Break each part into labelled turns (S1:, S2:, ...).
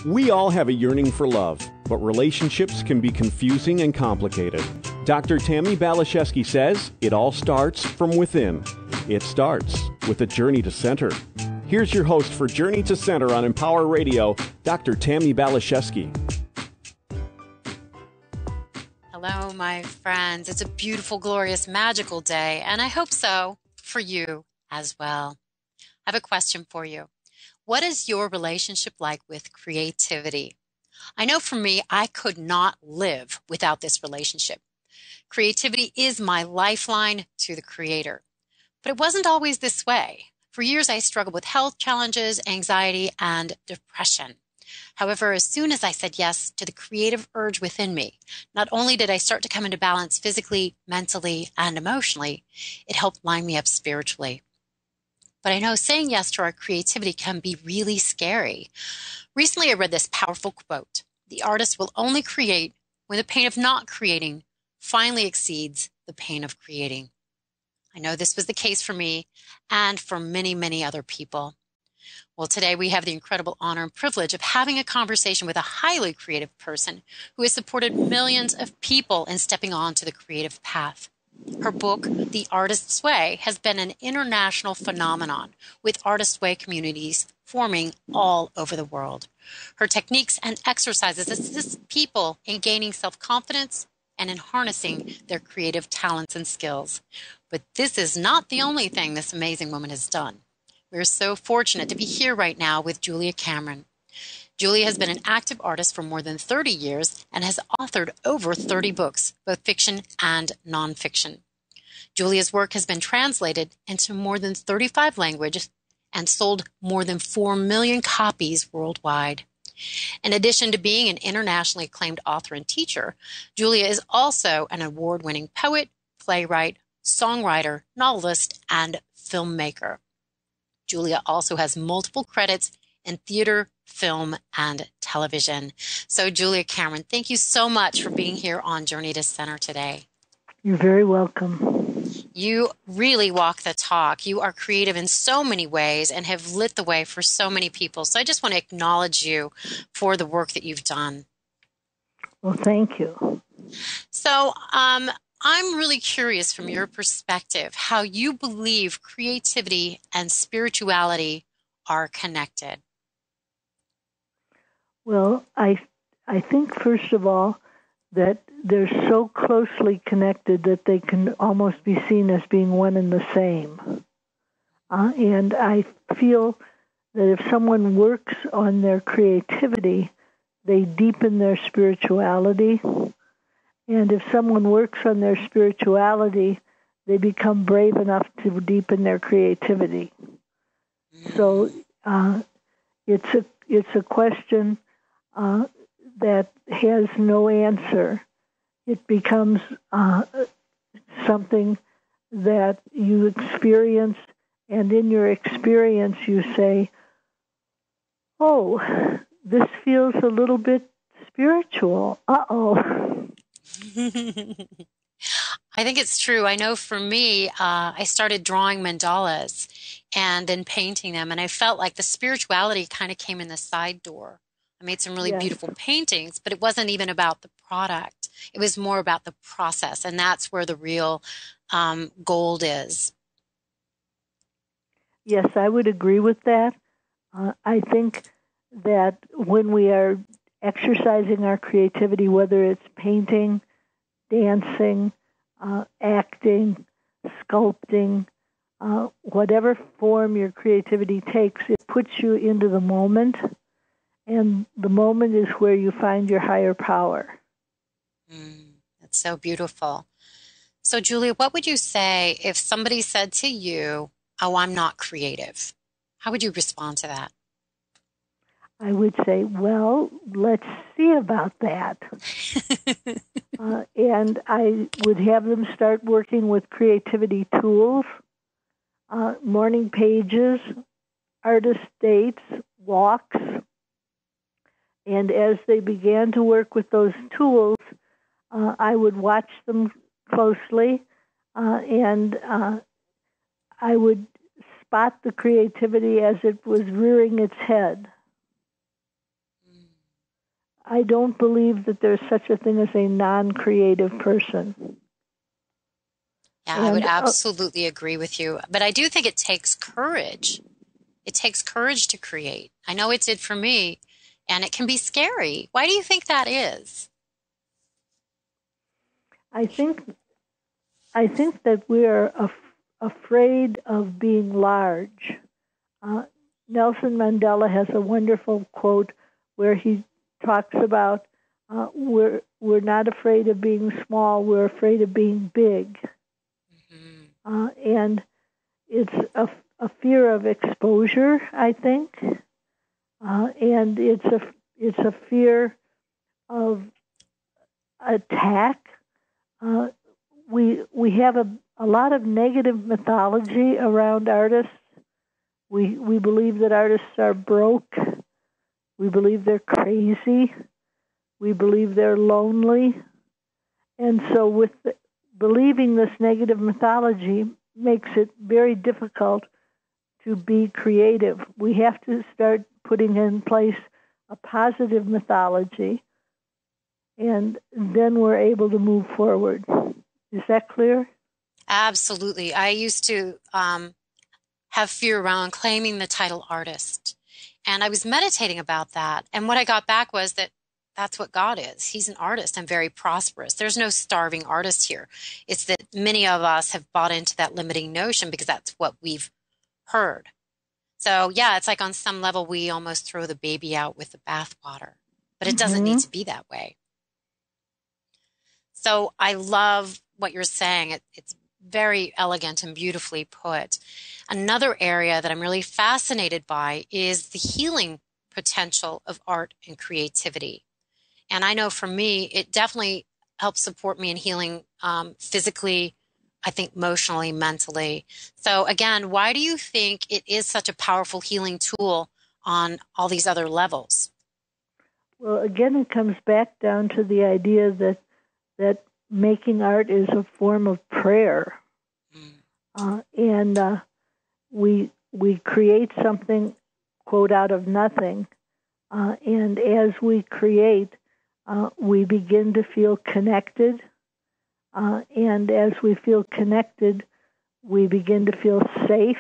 S1: We all have a yearning for love, but relationships can be confusing and complicated. Dr. Tammy Balashevsky says it all starts from within. It starts with a journey to center. Here's your host for Journey to Center on Empower Radio, Dr. Tammy Balashevsky.
S2: Hello, my friends. It's a beautiful, glorious, magical day, and I hope so for you as well. I have a question for you. What is your relationship like with creativity? I know for me, I could not live without this relationship. Creativity is my lifeline to the Creator. But it wasn't always this way. For years, I struggled with health challenges, anxiety, and depression. However, as soon as I said yes to the creative urge within me, not only did I start to come into balance physically, mentally, and emotionally, it helped line me up spiritually. But I know saying yes to our creativity can be really scary. Recently, I read this powerful quote: "The artist will only create when the pain of not creating finally exceeds the pain of creating." I know this was the case for me and for many, many other people. Well, today we have the incredible honor and privilege of having a conversation with a highly creative person who has supported millions of people in stepping onto the creative path. Her book, The Artist's Way, has been an international phenomenon, with Artist's Way communities forming all over the world. Her techniques and exercises assist people in gaining self-confidence and in harnessing their creative talents and skills. But this is not the only thing this amazing woman has done. We're so fortunate to be here right now with Julia Cameron. Julia has been an active artist for more than 30 years and has authored over 30 books, both fiction and nonfiction. Julia's work has been translated into more than 35 languages and sold more than 4 million copies worldwide. In addition to being an internationally acclaimed author and teacher, Julia is also an award-winning poet, playwright, songwriter, novelist, and filmmaker. Julia also has multiple credits in theater, film, and television. So, Julia Cameron, thank you so much for being here on Journey to Center today.
S3: You're very welcome.
S2: You really walk the talk. You are creative in so many ways and have lit the way for so many people. So I just want to acknowledge you for the work that you've done.
S3: Well, thank you.
S2: So I'm really curious from your perspective how you believe creativity and spirituality are connected.
S3: Well, I think, first of all, that they're so closely connected that they can almost be seen as being one and the same. And I feel that if someone works on their creativity, they deepen their spirituality. And if someone works on their spirituality, they become brave enough to deepen their creativity. So it's a question that has no answer. It becomes something that you experience, and in your experience you say, "Oh, this feels a little bit spiritual. Uh-oh."
S2: I think it's true. I know for me, I started drawing mandalas and then painting them, and I felt like the spirituality kind of came in the side door. I made some really beautiful paintings, but it wasn't even about the product. It was more about the process, and that's where the real gold is.
S3: Yes, I would agree with that. I think that when we are exercising our creativity, whether it's painting, dancing, acting, sculpting, whatever form your creativity takes, it puts you into the moment, and the moment is where you find your higher power.
S2: That's so beautiful. So, Julia, what would you say if somebody said to you, "Oh, I'm not creative"? How would you respond to that?
S3: I would say, well, let's see about that. And I would have them start working with creativity tools, morning pages, artist dates, walks. And as they began to work with those tools, I would watch them closely, and I would spot the creativity as it was rearing its head. I don't believe that there's such a thing as a non-creative person.
S2: Yeah, I would absolutely agree with you. But I do think it takes courage. It takes courage to create. I know it did for me, and it can be scary. Why do you think that is?
S3: I think that we are afraid of being large. Nelson Mandela has a wonderful quote where he talks about we're not afraid of being small, we're afraid of being big. Mm-hmm. And it's a fear of exposure, I think, and it's a fear of attack. We have a lot of negative mythology around artists. We believe that artists are broke. We believe they're crazy. We believe they're lonely. And so believing this negative mythology makes it very difficult to be creative. We have to start putting in place a positive mythology, and then we're able to move forward. Is that clear?
S2: Absolutely. I used to have fear around claiming the title artist. And I was meditating about that. And what I got back was that that's what God is. He's an artist and very prosperous. There's no starving artist here. It's that many of us have bought into that limiting notion because that's what we've heard. So, yeah, it's like on some level we almost throw the baby out with the bathwater. But it doesn't need to be that way. So I love what you're saying. It's very elegant and beautifully put. Another area that I'm really fascinated by is the healing potential of art and creativity. And I know for me, it definitely helps support me in healing physically, I think emotionally, mentally. So again, why do you think it is such a powerful healing tool on all these other levels?
S3: Well, again, it comes back down to the idea that making art is a form of prayer. And we create something, quote, out of nothing. And as we create, we begin to feel connected. And as we feel connected, we begin to feel safe.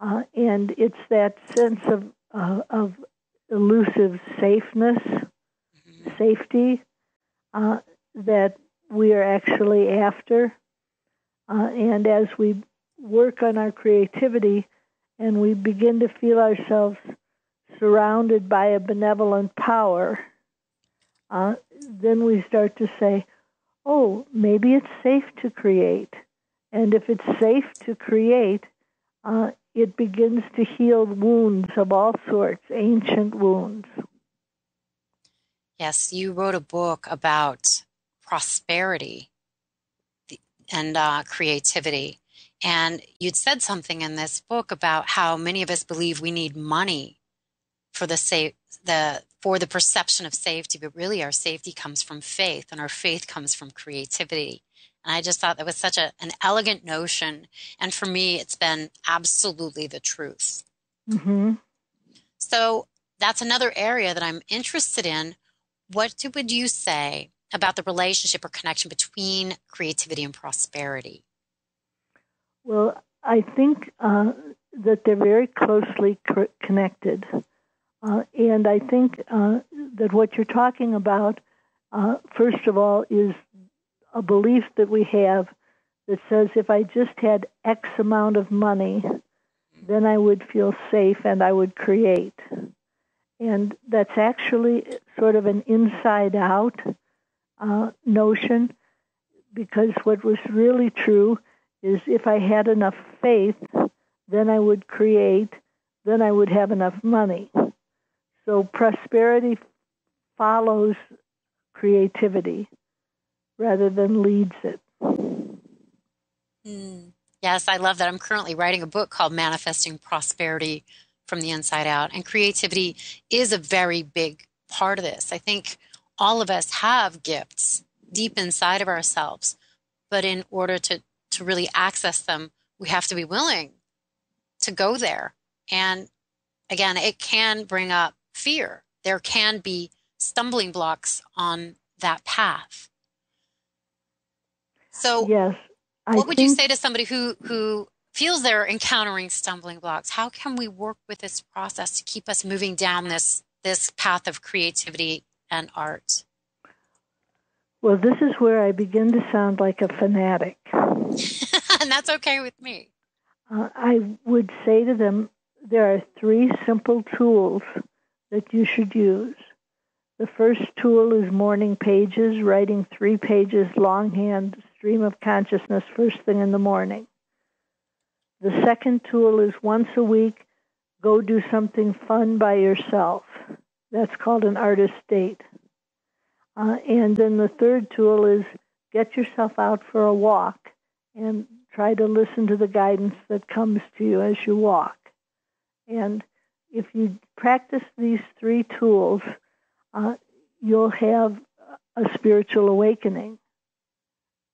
S3: And it's that sense of elusive safeness, safety, that we are actually after. And as we work on our creativity and we begin to feel ourselves surrounded by a benevolent power, then we start to say, oh, maybe it's safe to create. And if it's safe to create, it begins to heal wounds of all sorts, ancient wounds.
S2: Yes, you wrote a book about prosperity and creativity. And you'd said something in this book about how many of us believe we need money for the perception of safety, but really our safety comes from faith, and our faith comes from creativity. And I just thought that was such an elegant notion. And for me, it's been absolutely the truth.
S3: Mm-hmm.
S2: So that's another area that I'm interested in. What would you say about the relationship or connection between creativity and prosperity?
S3: Well, I think that they're very closely connected. And I think that what you're talking about, first of all, is a belief that we have that says if I just had X amount of money, then I would feel safe and I would create. And that's actually sort of an inside-out notion, because what was really true is if I had enough faith, then I would create, then I would have enough money. So prosperity follows creativity rather than leads it.
S2: Yes, I love that. I'm currently writing a book called Manifesting Prosperity from the Inside Out, and creativity is a very big part of this. I think all of us have gifts deep inside of ourselves, but in order to really access them, we have to be willing to go there. And again, it can bring up fear. There can be stumbling blocks on that path. So
S3: Yes,
S2: what would you say to somebody who feels they're encountering stumbling blocks? How can we work with this process to keep us moving down this path of creativity and art?
S3: Well, this is where I begin to sound like a fanatic.
S2: And that's okay with me.
S3: I would say to them, there are 3 simple tools that you should use. The first tool is morning pages, writing 3 pages longhand, stream of consciousness first thing in the morning. The second tool is once a week, go do something fun by yourself. That's called an artist date. And then the third tool is get yourself out for a walk and try to listen to the guidance that comes to you as you walk. And if you practice these 3 tools, you'll have a spiritual awakening.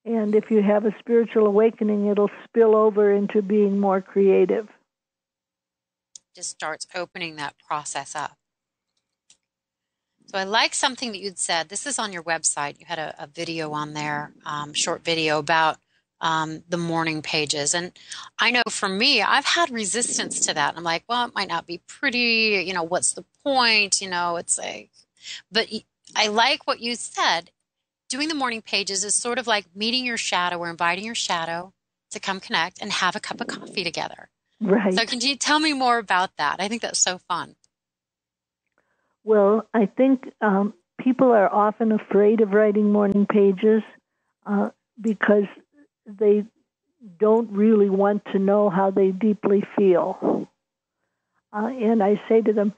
S3: And if you have a spiritual awakening, it'll spill over into being more creative.
S2: Just starts opening that process up. So I like something that you'd said. This is on your website. You had a video on there, short video about the morning pages. And I know for me, I've had resistance to that. I'm like, well, it might not be pretty. What's the point? It's like, but I like what you said. Doing the morning pages is sort of like meeting your shadow or inviting your shadow to come connect and have a cup of coffee together.
S3: Right.
S2: So can you tell me more about that? I think that's so fun.
S3: Well, I think people are often afraid of writing morning pages because they don't really want to know how they deeply feel. And I say to them,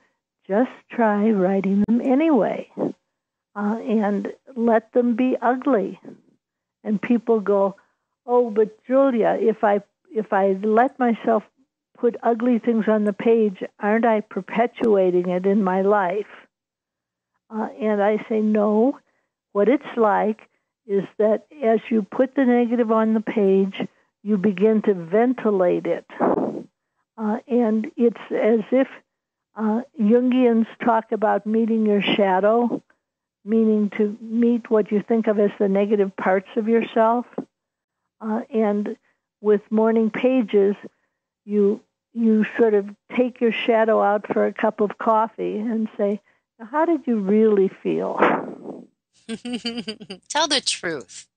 S3: just try writing them anyway. And let them be ugly. And people go, oh, but Julia, if I let myself put ugly things on the page, aren't I perpetuating it in my life? And I say, no. What it's like is that as you put the negative on the page, you begin to ventilate it. And it's as if Jungians talk about meeting your shadow, meaning to meet what you think of as the negative parts of yourself. And with morning pages, you sort of take your shadow out for a cup of coffee and say, now, how did you really feel?
S2: Tell the truth.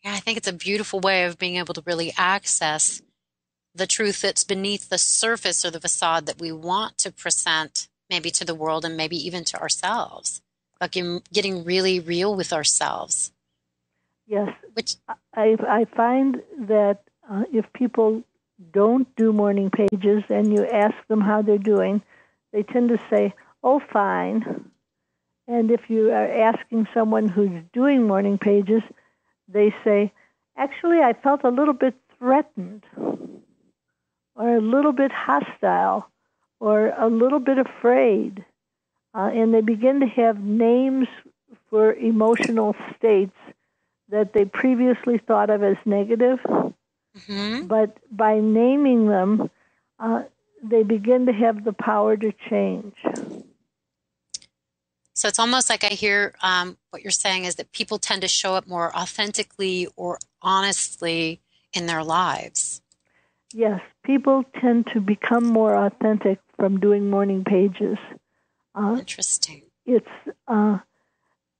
S2: Yeah, I think it's a beautiful way of being able to really access the truth that's beneath the surface or the facade that we want to present maybe to the world and maybe even to ourselves. Like getting really real with ourselves.
S3: Yes. I find that if people don't do morning pages and you ask them how they're doing, they tend to say, oh, fine. And if you are asking someone who's doing morning pages, they say, actually, I felt a little bit threatened or a little bit hostile or a little bit afraid. And they begin to have names for emotional states that they previously thought of as negative. Mm-hmm. But by naming them, they begin to have the power to change.
S2: So it's almost like I hear what you're saying is that people tend to show up more authentically or honestly in their lives.
S3: Yes, people tend to become more authentic from doing morning pages.
S2: Interesting.
S3: It's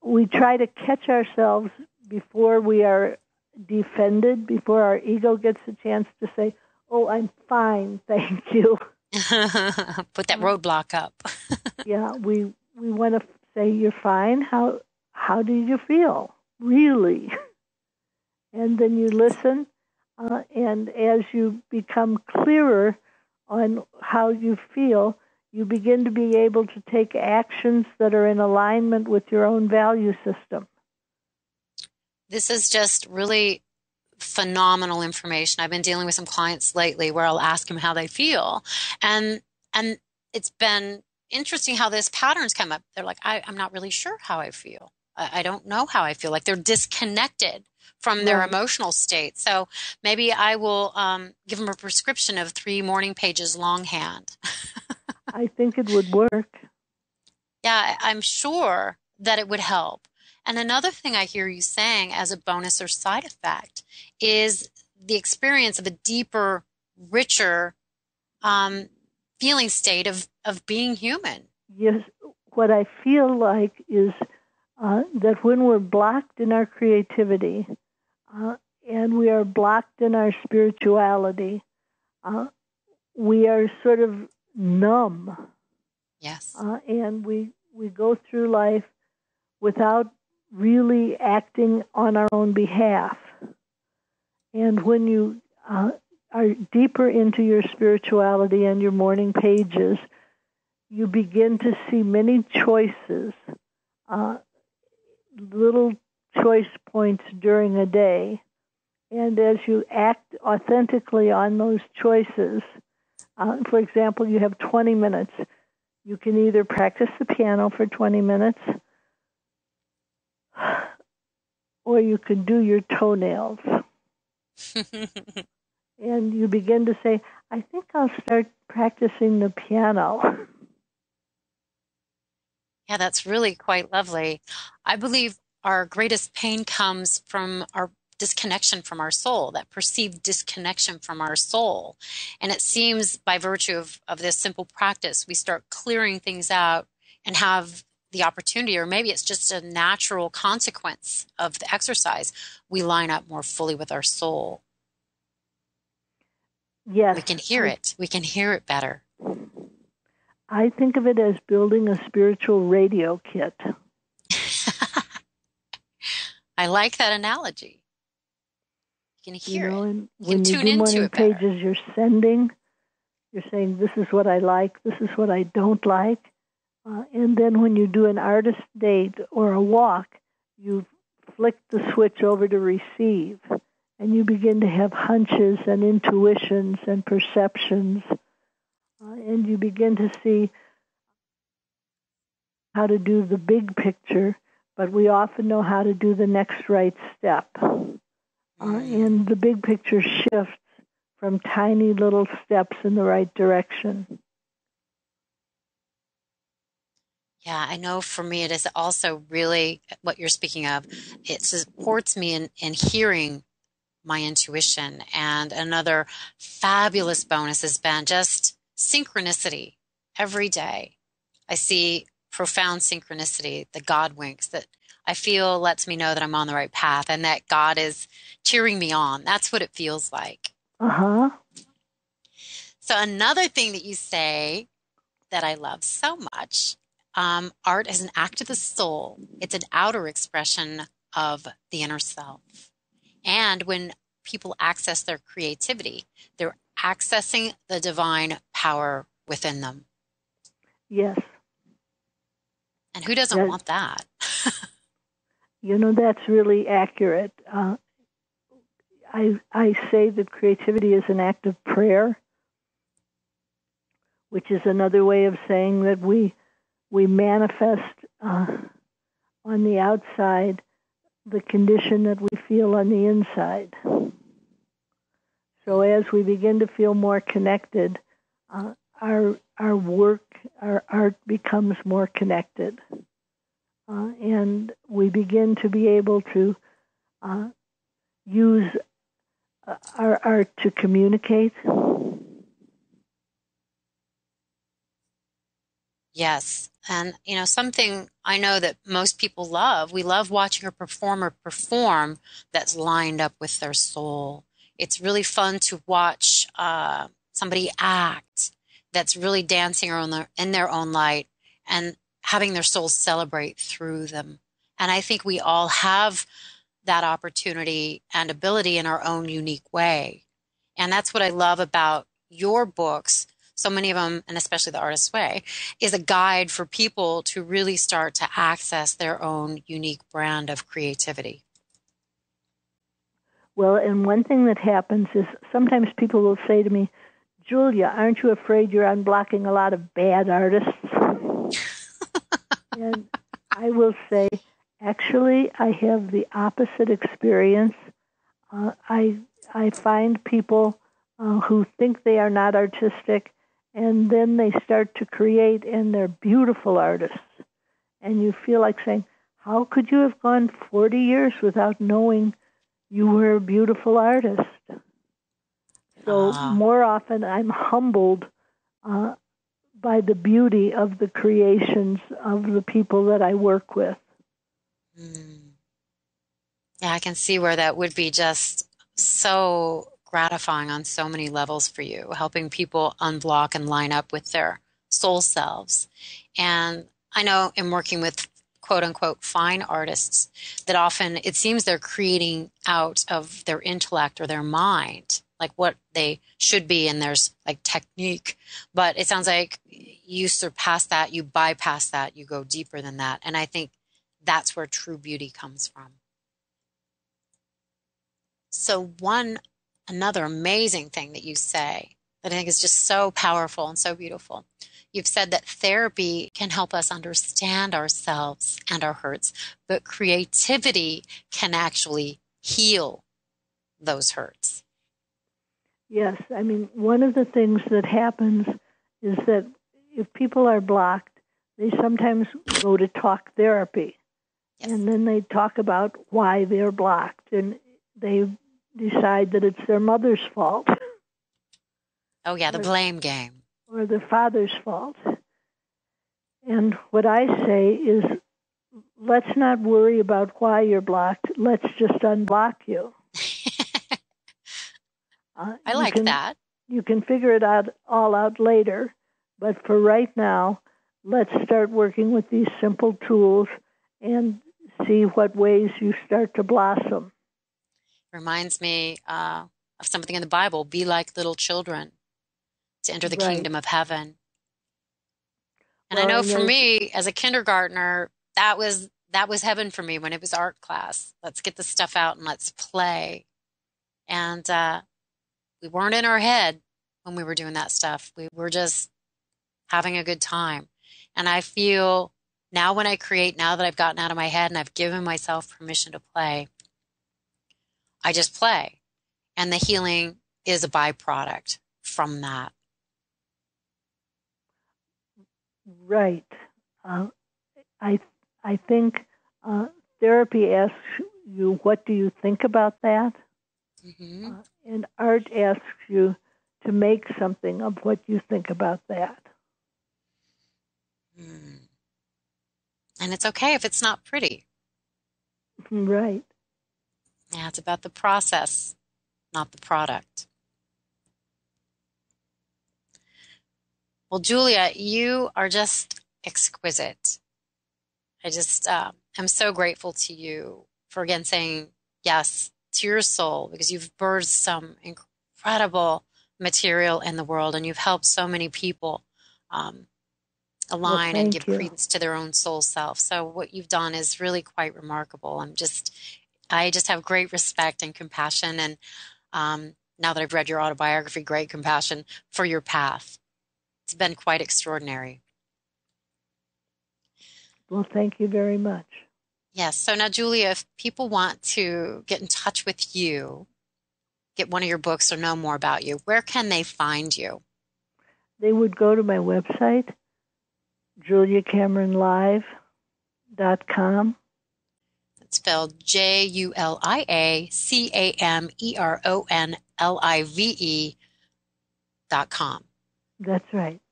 S3: we try to catch ourselves before we are defended, before our ego gets a chance to say, oh, I'm fine, thank you.
S2: Put that roadblock up.
S3: Yeah, we want to say, you're fine. How do you feel? Really? And then you listen, and as you become clearer on how you feel, you begin to be able to take actions that are in alignment with your own value system.
S2: This is just really phenomenal information. I've been dealing with some clients lately where I'll ask them how they feel. And it's been interesting how this patterns come up. They're like, I'm not really sure how I feel. I don't know how I feel. Like they're disconnected from their emotional state. So maybe I will give them a prescription of 3 morning pages longhand.
S3: I think it would work.
S2: Yeah, I'm sure that it would help. And another thing I hear you saying as a bonus or side effect is the experience of a deeper, richer feeling state of being human.
S3: Yes, what I feel like is that when we're blocked in our creativity and we are blocked in our spirituality, we are sort of numb.
S2: Yes.
S3: And we go through life without really acting on our own behalf. And when you are deeper into your spirituality and your morning pages, you begin to see many choices, little choice points during a day. And as you act authentically on those choices, for example, you have 20 minutes. You can either practice the piano for 20 minutes, or you can do your toenails. And you begin to say, I think I'll start practicing the piano.
S2: Yeah, that's really quite lovely. I believe our greatest pain comes from our disconnection from our soul, that perceived disconnection from our soul. And it seems by virtue of this simple practice, we start clearing things out and have the opportunity, or maybe it's just a natural consequence of the exercise, we line up more fully with our soul.
S3: Yes.
S2: We can hear it. We can hear it better.
S3: I think of it as building a spiritual radio kit.
S2: I like that analogy. You can hear it.
S3: And
S2: you
S3: when
S2: can
S3: you
S2: tune
S3: do
S2: into
S3: morning
S2: it better.
S3: pages, you're saying, this is what I like, this is what I don't like. And then when you do an artist date or a walk, you flick the switch over to receive. And you begin to have hunches and intuitions and perceptions. And you begin to see how to do the big picture, but we often know how to do the next right step. And the big picture shifts from tiny little steps in the right direction.
S2: Yeah, I know for me it is also really what you're speaking of. It supports me in hearing my intuition. And another fabulous bonus has been just synchronicity every day. I see profound synchronicity, the God winks that I feel lets me know that I'm on the right path and that God is cheering me on. That's what it feels like.
S3: Uh-huh.
S2: So another thing that you say that I love so much, art is an act of the soul. It's an outer expression of the inner self. And when people access their creativity, they're accessing the divine power within them.
S3: Yes.
S2: And who doesn't want that?
S3: That's really accurate. I say that creativity is an act of prayer, which is another way of saying that we manifest on the outside the condition that we feel on the inside. So as we begin to feel more connected, our work, our art becomes more connected. And we begin to be able to use our art to communicate.
S2: Yes. And, something I know that most people love, we love watching a performer perform that's lined up with their soul. It's really fun to watch somebody act that's really dancing in their own light and having their soul celebrate through them. And I think we all have that opportunity and ability in our own unique way. And that's what I love about your books. So many of them, and especially The Artist's Way, is a guide for people to really start to access their own unique brand of creativity.
S3: Well, and one thing that happens is sometimes people will say to me, Julia, aren't you afraid you're unblocking a lot of bad artists? And I will say, actually, I have the opposite experience. I find people who think they are not artistic, and then they start to create, and they're beautiful artists. and you feel like saying, how could you have gone 40 years without knowing you were a beautiful artist? So more often I'm humbled by the beauty of the creations of the people that I work with.
S2: Yeah, I can see where that would be just so gratifying on so many levels for you, helping people unblock and line up with their soul selves. And I know in working with quote unquote fine artists that often it seems they're creating out of their intellect or their mind, like what they should be, and there's like technique. But it sounds like you surpass that, you bypass that, you go deeper than that. And I think that's where true beauty comes from. So another amazing thing that you say that I think is just so powerful and so beautiful. You've said that therapy can help us understand ourselves and our hurts, but creativity can actually heal those hurts.
S3: Yes, I mean, one of the things that happens is that if people are blocked, they sometimes go to talk therapy. Yes. And then they talk about why they're blocked, and they decide that it's their mother's fault.
S2: Oh, yeah, the blame game.
S3: Or their father's fault. And what I say is, let's not worry about why you're blocked. Let's just unblock you.
S2: I like that.
S3: You can figure it all out later, but for right now, let's start working with these simple tools and see what ways you start to blossom.
S2: Reminds me of something in the Bible, be like little children to enter the kingdom of heaven. And I know for me, as a kindergartner, that was heaven for me when it was art class. Let's get the stuff out and let's play. And we weren't in our head when we were doing that stuff. We were just having a good time. And I feel now when I create, now that I've gotten out of my head and I've given myself permission to play, I just play. And the healing is a byproduct from that.
S3: Right. I think therapy asks you, what do you think about that? Mm-hmm. And art asks you to make something of what you think about that.
S2: And it's okay if it's not pretty.
S3: Right.
S2: Yeah, it's about the process, not the product. Well, Julia, you are just exquisite. I just am so grateful to you for, again, saying yes to your soul, because you've birthed some incredible material in the world, and you've helped so many people align and give credence to their own soul self. So what you've done is really quite remarkable. I just have great respect and compassion, and now that I've read your autobiography, great compassion for your path. It's been quite extraordinary.
S3: Well, thank you very much.
S2: Yes. So now, Julia, if people want to get in touch with you, get one of your books or know more about you, where can they find you?
S3: They would go to my website, JuliaCameronLive.com.
S2: It's spelled JuliaCameronLive.com.
S3: That's right.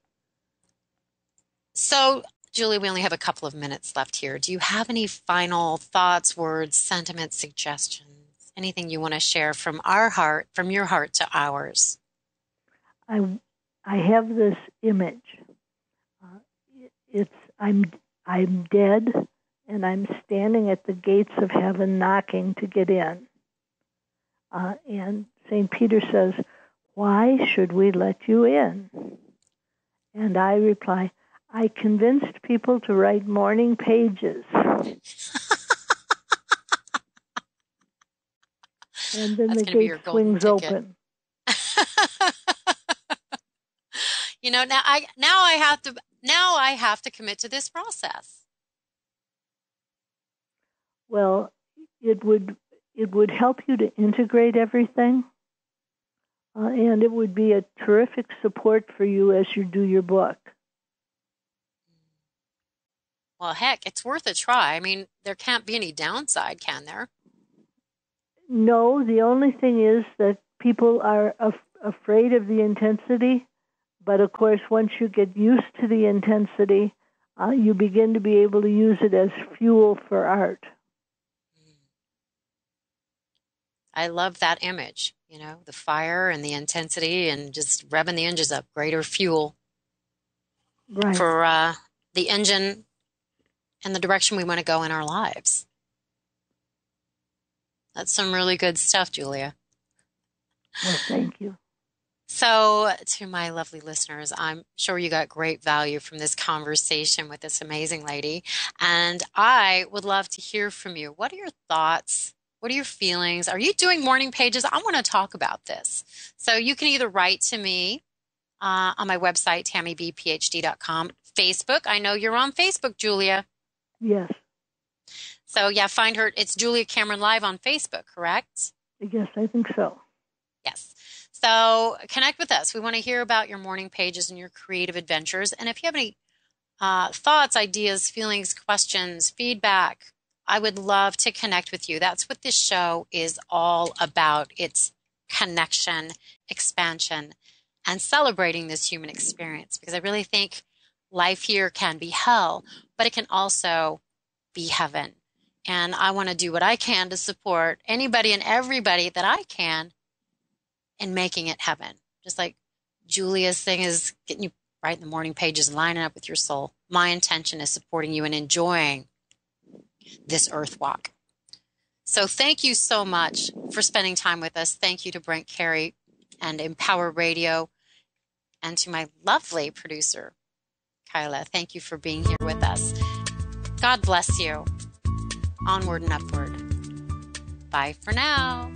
S2: So, Julie, we only have a couple of minutes left here. Do you have any final thoughts, words, sentiments, suggestions, anything you want to share from our heart, from your heart to ours?
S3: I have this image. I'm dead, and I'm standing at the gates of heaven knocking to get in. And St. Peter says, "Why should we let you in?" And I reply, "I convinced people to write morning pages." And then the gate swings open.
S2: You know, now I have to commit to this process.
S3: Well, it would help you to integrate everything, and it would be a terrific support for you as you do your book.
S2: Well, heck, it's worth a try. I mean, there can't be any downside, can there?
S3: No, the only thing is that people are afraid of the intensity. But of course, once you get used to the intensity, you begin to be able to use it as fuel for art.
S2: I love that image, the fire and the intensity and just revving the engines up, greater fuel for the engine and the direction we want to go in our lives. That's some really good stuff, Julia.
S3: Well, thank you.
S2: So, to my lovely listeners, I'm sure you got great value from this conversation with this amazing lady. And I would love to hear from you. What are your thoughts? What are your feelings? Are you doing morning pages? I want to talk about this. So you can either write to me on my website, tammybphd.com. Facebook. I know you're on Facebook, Julia.
S3: Yes.
S2: So, yeah, find her. It's Julia Cameron Live on Facebook, correct?
S3: Yes, I think so.
S2: Yes. So connect with us. We want to hear about your morning pages and your creative adventures. And if you have any thoughts, ideas, feelings, questions, feedback, I would love to connect with you. That's what this show is all about. It's connection, expansion, and celebrating this human experience, because I really think life here can be hell, but it can also be heaven. And I want to do what I can to support anybody and everybody that I can in making it heaven. Just like Julia's thing is getting you right in the morning pages and lining up with your soul. My intention is supporting you and enjoying this earth walk. So thank you so much for spending time with us. Thank you to Brent Carey and Empower Radio, and to my lovely producer, Kyla. Thank you for being here with us. God bless you. Onward and upward. Bye for now.